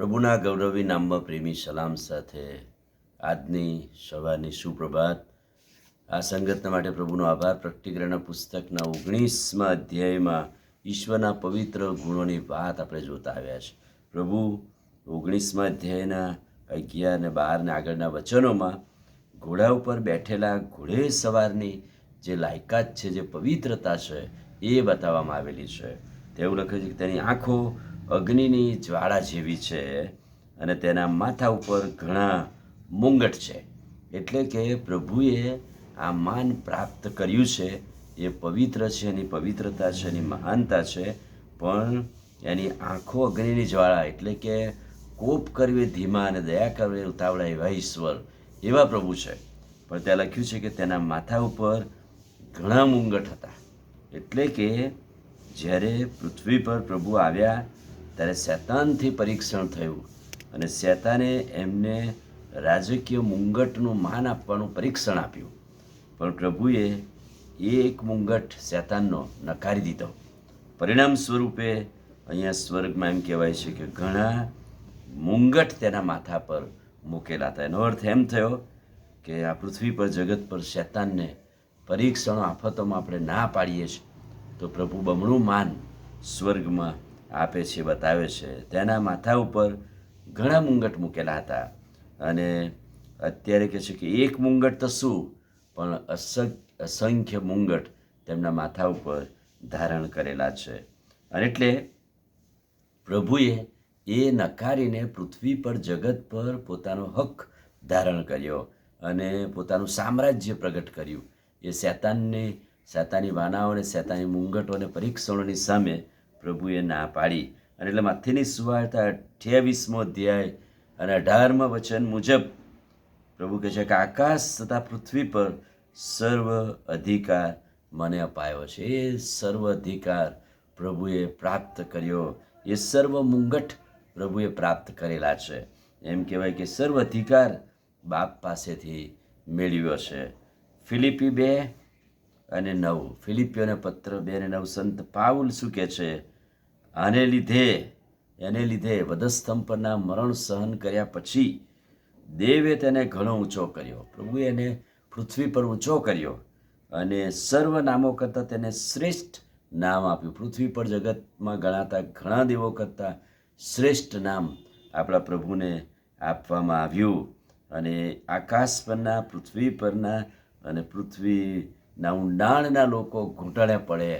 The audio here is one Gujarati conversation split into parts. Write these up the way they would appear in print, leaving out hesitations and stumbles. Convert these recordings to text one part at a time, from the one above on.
પ્રભુના ગૌરવી નામમાં પ્રેમી સલામ સાથે આજની સવારની સુપ્રભાત. આ સંગતના માટે પ્રભુનો આભાર. પ્રકટીકરણના પુસ્તકના 19મા અધ્યાયમાં ઈશ્વરના પવિત્ર ગુણોની વાત આપણે જોતા આવ્યા છે. પ્રભુ 19મા અધ્યાયના 11 અને 12 ને આગળના વચનોમાં ઘોડા ઉપર બેઠેલા ઘોડે સવારની જે લાયકાત છે, જે પવિત્રતા છે, એ બતાવવામાં આવેલી છે. તેવું લખે છે કે તેની આંખો અગ્નિની જ્વાળા જેવી છે અને તેના માથા ઉપર ઘણા મુંગટ છે. એટલે કે પ્રભુએ આ માન પ્રાપ્ત કર્યું છે, એ પવિત્ર છે, એની પવિત્રતા છે, એની મહાનતા છે. પણ એની આંખો અગ્નિની જ્વાળા, એટલે કે કોપ કરવી ધીમા અને દયા કરવી ઉતાવળા એવા ઈશ્વર, એવા પ્રભુ છે. પણ ત્યાં લખ્યું છે કે તેના માથા ઉપર ઘણા મુંગટ હતા. એટલે કે જ્યારે પૃથ્વી પર પ્રભુ આવ્યા ત્યારે શૈતાનથી પરીક્ષણ થયું અને શૈતાને એમને રાજકીય મુંગટનું માન આપવાનું પરીક્ષણ આપ્યું. પણ પ્રભુએ એક મુંગટ શૈતાનનો નકારી દીધો. પરિણામ સ્વરૂપે અહીંયા સ્વર્ગમાં એમ કહેવાય છે કે ઘણા મુંગટ તેના માથા પર મૂકેલા હતા. એનો અર્થ એમ થયો કે આ પૃથ્વી પર, જગત પર શૈતાનને પરીક્ષણો આફતોમાં આપણે ના પાડીએ છીએ તો પ્રભુ બમણું માન સ્વર્ગમાં આપે છે, બતાવે છે. તેના માથા ઉપર ઘણા મુંગટ મૂકેલા હતા. અને અત્યારે કહે છે કે એક મુંગટ તો શું, પણ અસંખ્ય મુંગટ તેમના માથા ઉપર ધારણ કરેલા છે. અને એટલે પ્રભુએ એ નકારીને પૃથ્વી પર, જગત પર પોતાનો હક ધારણ કર્યો અને પોતાનું સામ્રાજ્ય પ્રગટ કર્યું. એ શૈતાની વાનાઓને, શૈતાની મુંગટોને, પરીક્ષણોની સામે પ્રભુએ ના પાડી. અને એટલે મત્થીની સુવાર્તા 28મો અધ્યાય અને 18મા વચન મુજબ પ્રભુ કહે છે કે આકાશ તથા પૃથ્વી પર સર્વ અધિકાર મને અપાયો છે. એ સર્વ અધિકાર પ્રભુએ પ્રાપ્ત કર્યો. એ સર્વ મુંગટ પ્રભુએ પ્રાપ્ત કરેલા છે. એમ કહેવાય કે સર્વ અધિકાર બાપ પાસેથી મેળવ્યો છે. ફિલિપી 2:9, ફિલિપીઓને પત્ર 2:9, સંત પાઉલ શું કહે છે? એને લીધે વધસ્તંભ પરના મરણ સહન કર્યા પછી દેવે તેને ઘણો ઊંચો કર્યો. પ્રભુએ એને પૃથ્વી પર ઊંચો કર્યો અને સર્વ નામો કરતાં તેને શ્રેષ્ઠ નામ આપ્યું. પૃથ્વી પર, જગતમાં ગણાતા ઘણા દેવો કરતાં શ્રેષ્ઠ નામ આપણા પ્રભુને આપવામાં આવ્યું. અને આકાશ પરના, પૃથ્વી પરના અને પૃથ્વીના ઊંડાણના લોકો ઘૂંટણે પડે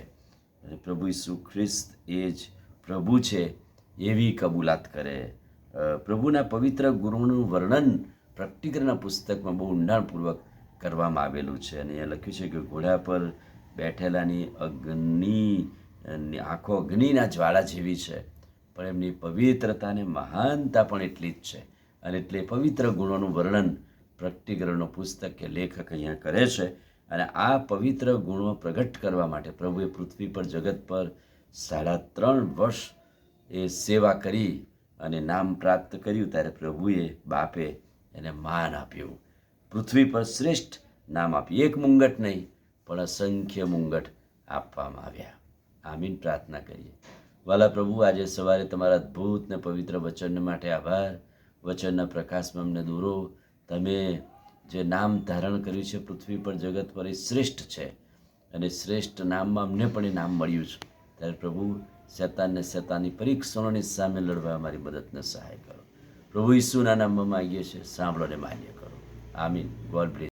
અને પ્રભુ ઈસુ ખ્રિસ્ત એ જ પ્રભુ છે એવી કબૂલાત કરે. પ્રભુના પવિત્ર ગુરુનું વર્ણન પ્રકટીકરણના પુસ્તકમાં બહુ ઊંડાણપૂર્વક કરવામાં આવેલું છે. અને અહીંયા લખ્યું છે કે ઘોડા પર બેઠેલાની આંખો અગ્નિના જ્વાળા જેવી છે, પણ એમની પવિત્રતા અને મહાનતા પણ એટલી જ છે. અને એટલે પવિત્ર ગુણોનું વર્ણન પ્રકટીકરણનો પુસ્તક કે લેખક અહીંયા કરે છે. અને આ પવિત્ર ગુણો પ્રગટ કરવા માટે પ્રભુએ પૃથ્વી પર, જગત પર 3.5 વર્ષ એ સેવા કરી અને નામ પ્રાપ્ત કર્યું. ત્યારે પ્રભુએ, બાપે એને માન આપ્યું, પૃથ્વી પર શ્રેષ્ઠ નામ આપ્યું. એક મુંગટ નહીં, પણ અસંખ્ય મુંગટ આપવામાં આવ્યા. આમીન. પ્રાર્થના કરીએ. વાલા પ્રભુ, આજે સવારે તમારા અદ્ભુત ને પવિત્ર વચન માટે આભાર. વચનના પ્રકાશમાં અમને દોરો. તમે જે નામ ધારણ કર્યું છે પૃથ્વી પર, જગત પર, એ શ્રેષ્ઠ છે. અને શ્રેષ્ઠ નામમાં અમને પણ એ નામ મળ્યું છે. ત્યારે પ્રભુ, શૈતાનની પરીક્ષણોની સામે લડવા અમારી મદદને સહાય કરો. પ્રભુ ઈસુના નામમાં માંગીએ છીએ, સાંભળો ને માન્ય કરો. આમીન. God bless.